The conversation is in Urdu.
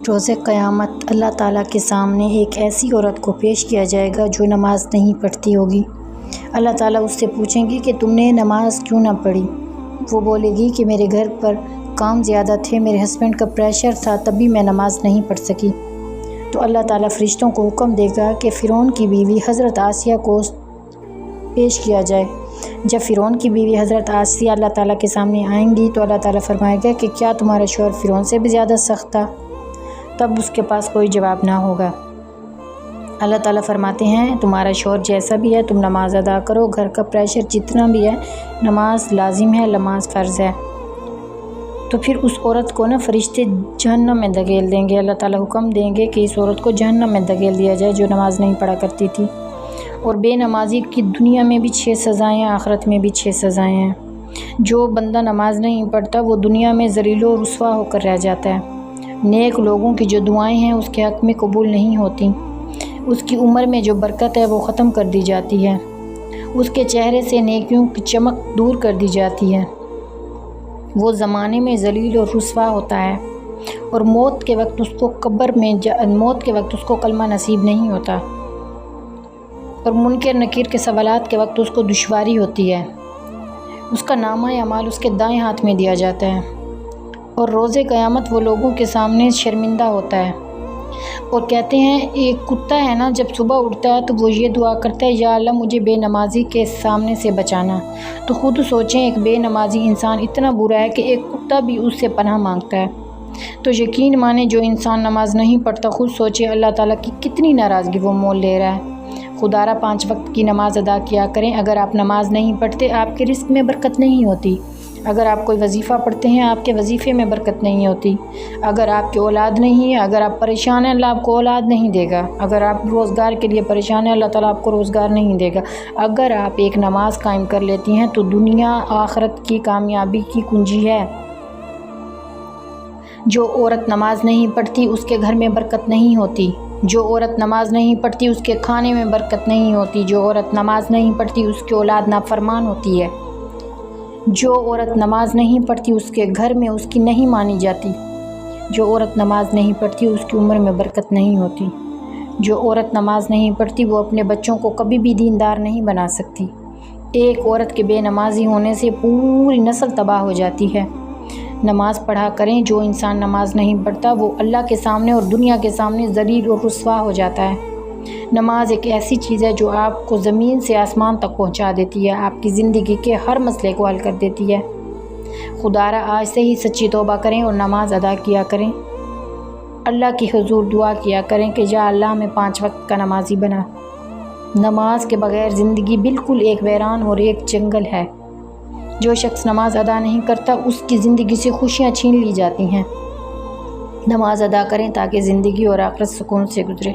روز قیامت اللہ تعالیٰ کے سامنے ایک ایسی عورت کو پیش کیا جائے گا جو نماز نہیں پڑھتی ہوگی۔ اللہ تعالیٰ اس سے پوچھیں گے کہ تم نے نماز کیوں نہ پڑھی؟ وہ بولے گی کہ میرے گھر پر کام زیادہ تھے، میرے ہسبینڈ کا پریشر تھا، تبھی میں نماز نہیں پڑھ سکی۔ تو اللہ تعالیٰ فرشتوں کو حکم دے گا کہ فرعون کی بیوی حضرت آسیہ کو پیش کیا جائے۔ جب فرعون کی بیوی حضرت آسیہ اللہ تعالیٰ کے سامنے آئیں گی تو اللہ تعالیٰ فرمائے گا کہ کیا تمہارا شوہر فرعون سے بھی زیادہ سخت تھا؟ تب اس کے پاس کوئی جواب نہ ہوگا۔ اللہ تعالیٰ فرماتے ہیں تمہارا شوہر جیسا بھی ہے تم نماز ادا کرو، گھر کا پریشر جتنا بھی ہے نماز لازم ہے، نماز فرض ہے۔ تو پھر اس عورت کو فرشتے جہنم میں دھکیل دیں گے۔ اللہ تعالیٰ حکم دیں گے کہ اس عورت کو جہنم میں دھکیل دیا جائے جو نماز نہیں پڑھا کرتی تھی۔ اور بے نمازی کی دنیا میں بھی 6 سزائیں ہیں، آخرت میں بھی 6 سزائیں ہیں۔ جو بندہ نماز نہیں پڑھتا وہ دنیا میں ذلیل و رسوا ہو کر رہ جاتا ہے۔ نیک لوگوں کی جو دعائیں ہیں اس کے حق میں قبول نہیں ہوتی۔ اس کی عمر میں جو برکت ہے وہ ختم کر دی جاتی ہے۔ اس کے چہرے سے نیکیوں کی چمک دور کر دی جاتی ہے۔ وہ زمانے میں ذلیل اور رسوا ہوتا ہے اور موت کے وقت اس کو کلمہ نصیب نہیں ہوتا، اور منکر نکیر کے سوالات کے وقت اس کو دشواری ہوتی ہے۔ اس کا نامہ اعمال اس کے دائیں ہاتھ میں دیا جاتا ہے، اور روز قیامت وہ لوگوں کے سامنے شرمندہ ہوتا ہے۔ اور کہتے ہیں ایک کتا ہے نا، جب صبح اٹھتا ہے تو وہ یہ دعا کرتا ہے یا اللہ مجھے بے نمازی کے سامنے سے بچانا۔ تو خود سوچیں ایک بے نمازی انسان اتنا برا ہے کہ ایک کتا بھی اس سے پناہ مانگتا ہے۔ تو یقین مانے جو انسان نماز نہیں پڑھتا، خود سوچے اللہ تعالیٰ کی کتنی ناراضگی وہ مول لے رہا ہے۔ خدارہ 5 وقت کی نماز ادا کیا کریں۔ اگر آپ نماز نہیں پڑھتے آپ کے رزق میں برکت نہیں ہوتی۔ اگر آپ کوئی وظیفہ پڑھتے ہیں آپ کے وظیفے میں برکت نہیں ہوتی۔ اگر آپ کی اولاد نہیں ہے، اگر آپ پریشان ہیں اللہ آپ کو اولاد نہیں دے گا۔ اگر آپ روزگار کے لیے پریشان ہیں اللہ تعالیٰ آپ کو روزگار نہیں دے گا۔ اگر آپ ایک نماز قائم کر لیتی ہیں تو دنیا آخرت کی کامیابی کی کنجی ہے۔ جو عورت نماز نہیں پڑھتی اس کے گھر میں برکت نہیں ہوتی۔ جو عورت نماز نہیں پڑھتی اس کے کھانے میں برکت نہیں ہوتی۔ جو عورت نماز نہیں پڑھتی اس کی اولاد نافرمان ہوتی ہے۔ جو عورت نماز نہیں پڑھتی اس کے گھر میں اس کی نہیں مانی جاتی۔ جو عورت نماز نہیں پڑھتی اس کی عمر میں برکت نہیں ہوتی۔ جو عورت نماز نہیں پڑھتی وہ اپنے بچوں کو کبھی بھی دیندار نہیں بنا سکتی۔ ایک عورت کے بے نمازی ہونے سے پوری نسل تباہ ہو جاتی ہے۔ نماز پڑھا کریں۔ جو انسان نماز نہیں پڑھتا وہ اللہ کے سامنے اور دنیا کے سامنے ذلیل اور رسوا ہو جاتا ہے۔ نماز ایک ایسی چیز ہے جو آپ کو زمین سے آسمان تک پہنچا دیتی ہے، آپ کی زندگی کے ہر مسئلے کو حل کر دیتی ہے۔ خدارہ آج سے ہی سچی توبہ کریں اور نماز ادا کیا کریں۔ اللہ کی حضور دعا کیا کریں کہ یا اللہ ہمیں 5 وقت کا نمازی بنا۔ نماز کے بغیر زندگی بالکل ایک ویران اور ایک جنگل ہے۔ جو شخص نماز ادا نہیں کرتا اس کی زندگی سے خوشیاں چھین لی جاتی ہیں۔ نماز ادا کریں تاکہ زندگی اور آخرت سکون سے گزرے۔